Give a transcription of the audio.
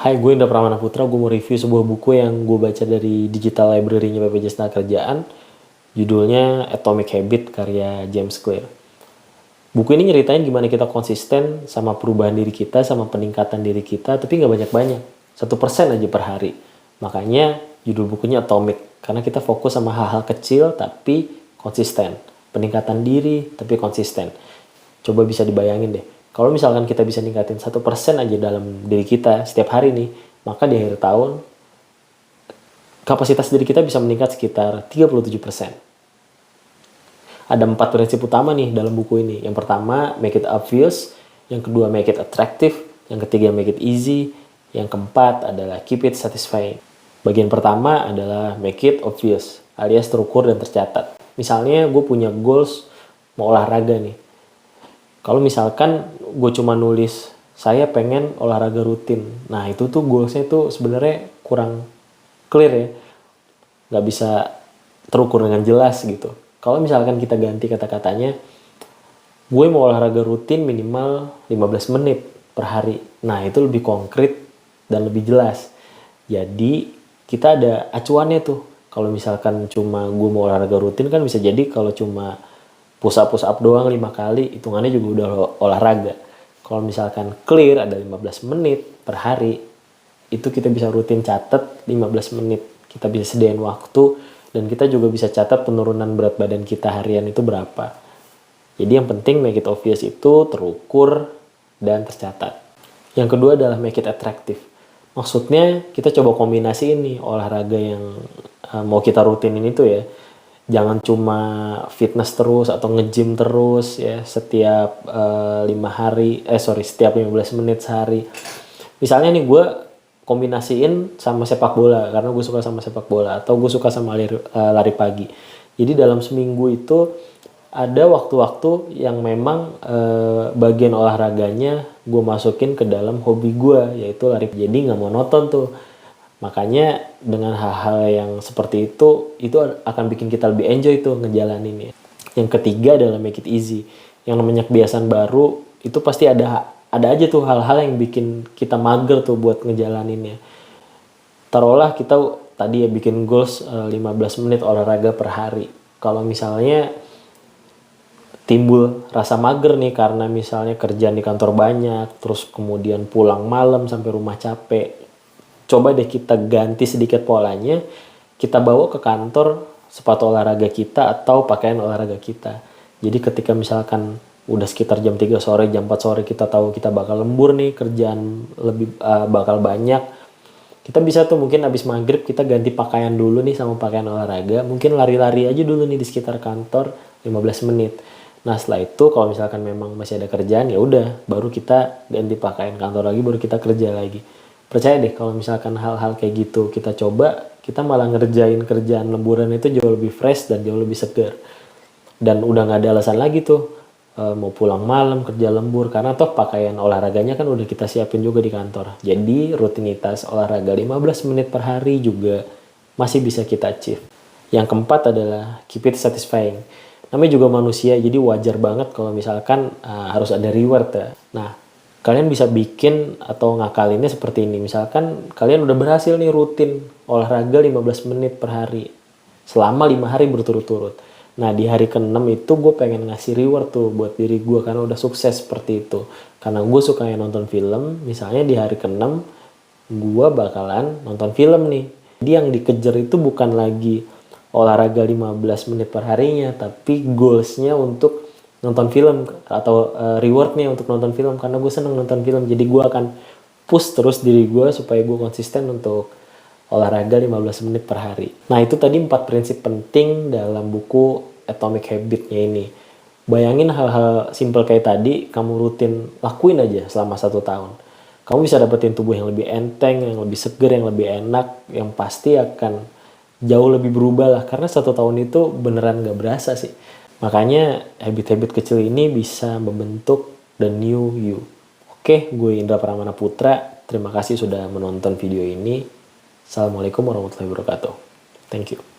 Hai, gue Indra Pramana Putra. Gue mau review sebuah buku yang gue baca dari digital library-nya BPJS Tenagakerjaan. Judulnya Atomic Habit karya James Clear. Buku ini nyeritain gimana kita konsisten sama perubahan diri kita, sama peningkatan diri kita, tapi nggak banyak-banyak. 1% aja per hari. Makanya judul bukunya Atomic. Karena kita fokus sama hal-hal kecil tapi konsisten. Peningkatan diri tapi konsisten. Coba bisa dibayangin deh. Kalau misalkan kita bisa ningkatin 1% aja dalam diri kita setiap hari nih, maka di akhir tahun kapasitas diri kita bisa meningkat sekitar 37%. Ada 4 prinsip utama nih dalam buku ini. Yang pertama, make it obvious. Yang kedua, make it attractive. Yang ketiga, make it easy. Yang keempat adalah keep it satisfying. Bagian pertama adalah make it obvious, alias terukur dan tercatat. Misalnya gue punya goals mau olahraga nih. Kalau misalkan gue cuma nulis saya pengen olahraga rutin, nah itu tuh goalsnya tuh sebenarnya kurang clear ya, nggak bisa terukur dengan jelas gitu. Kalau misalkan kita ganti kata-katanya, gue mau olahraga rutin minimal 15 menit per hari, nah itu lebih konkret dan lebih jelas. Jadi kita ada acuannya tuh. Kalau misalkan cuma gue mau olahraga rutin kan bisa jadi kalau cuma push up doang 5 kali, hitungannya juga udah olahraga. Kalau misalkan clear ada 15 menit per hari, itu kita bisa rutin catat 15 menit. Kita bisa sediain waktu dan kita juga bisa catat penurunan berat badan kita harian itu berapa. Jadi yang penting make it obvious itu terukur dan tercatat. Yang kedua adalah make it attractive. Maksudnya kita coba kombinasi ini olahraga yang mau kita rutinin itu ya. Jangan cuma fitness terus atau nge-gym terus ya setiap setiap 15 menit sehari. Misalnya nih gue kombinasiin sama sepak bola karena gue suka sama sepak bola, atau gue suka sama lari pagi. Jadi dalam seminggu itu ada waktu-waktu yang memang bagian olahraganya gue masukin ke dalam hobi gue, yaitu lari. Jadi nggak monoton tuh. Makanya dengan hal-hal yang seperti itu akan bikin kita lebih enjoy tuh ngejalaninnya. Yang ketiga adalah make it easy. Yang namanya kebiasaan baru itu pasti ada aja tuh hal-hal yang bikin kita mager tuh buat ngejalaninnya. Taruhlah kita tadi ya bikin goals 15 menit olahraga per hari. Kalau misalnya timbul rasa mager nih karena misalnya kerjaan di kantor banyak, terus kemudian pulang malam sampai rumah capek. Coba deh kita ganti sedikit polanya, kita bawa ke kantor sepatu olahraga kita atau pakaian olahraga kita. Jadi ketika misalkan udah sekitar jam 3 sore, jam 4 sore kita tahu kita bakal lembur nih, kerjaan lebih bakal banyak. Kita bisa tuh mungkin abis maghrib kita ganti pakaian dulu nih sama pakaian olahraga. Mungkin lari-lari aja dulu nih di sekitar kantor 15 menit. Nah setelah itu kalau misalkan memang masih ada kerjaan ya udah baru kita ganti pakaian kantor lagi, baru kita kerja lagi. Percaya deh kalau misalkan hal-hal kayak gitu kita coba, kita malah ngerjain kerjaan lemburan itu jauh lebih fresh dan jauh lebih segar. Dan udah gak ada alasan lagi tuh mau pulang malam kerja lembur, karena toh pakaian olahraganya kan udah kita siapin juga di kantor. Jadi rutinitas olahraga 15 menit per hari juga masih bisa kita achieve. Yang keempat adalah keep it satisfying. Namanya juga manusia, jadi wajar banget kalau misalkan harus ada reward ya. Nah, kalian bisa bikin atau ngakalinnya seperti ini. Misalkan kalian udah berhasil nih rutin olahraga 15 menit per hari selama 5 hari berturut-turut. Nah di hari ke-6 itu gue pengen ngasih reward tuh buat diri gue karena udah sukses seperti itu. Karena gue suka nonton film, misalnya di hari ke-6 gue bakalan nonton film nih. Jadi yang dikejar itu bukan lagi olahraga 15 menit per harinya, tapi goalsnya untuk nonton film atau rewardnya untuk nonton film, karena gue seneng nonton film. Jadi gue akan push terus diri gue supaya gue konsisten untuk olahraga 15 menit per hari. Nah itu tadi 4 prinsip penting dalam buku Atomic Habit-nya ini. Bayangin hal-hal simple kayak tadi kamu rutin lakuin aja selama 1 tahun. Kamu bisa dapetin tubuh yang lebih enteng, yang lebih seger, yang lebih enak, yang pasti akan jauh lebih berubah lah. Karena 1 tahun itu beneran gak berasa sih. Makanya habit-habit kecil ini bisa membentuk the new you. Oke, gue Indra Pramana Putra. Terima kasih sudah menonton video ini. Assalamualaikum warahmatullahi wabarakatuh. Thank you.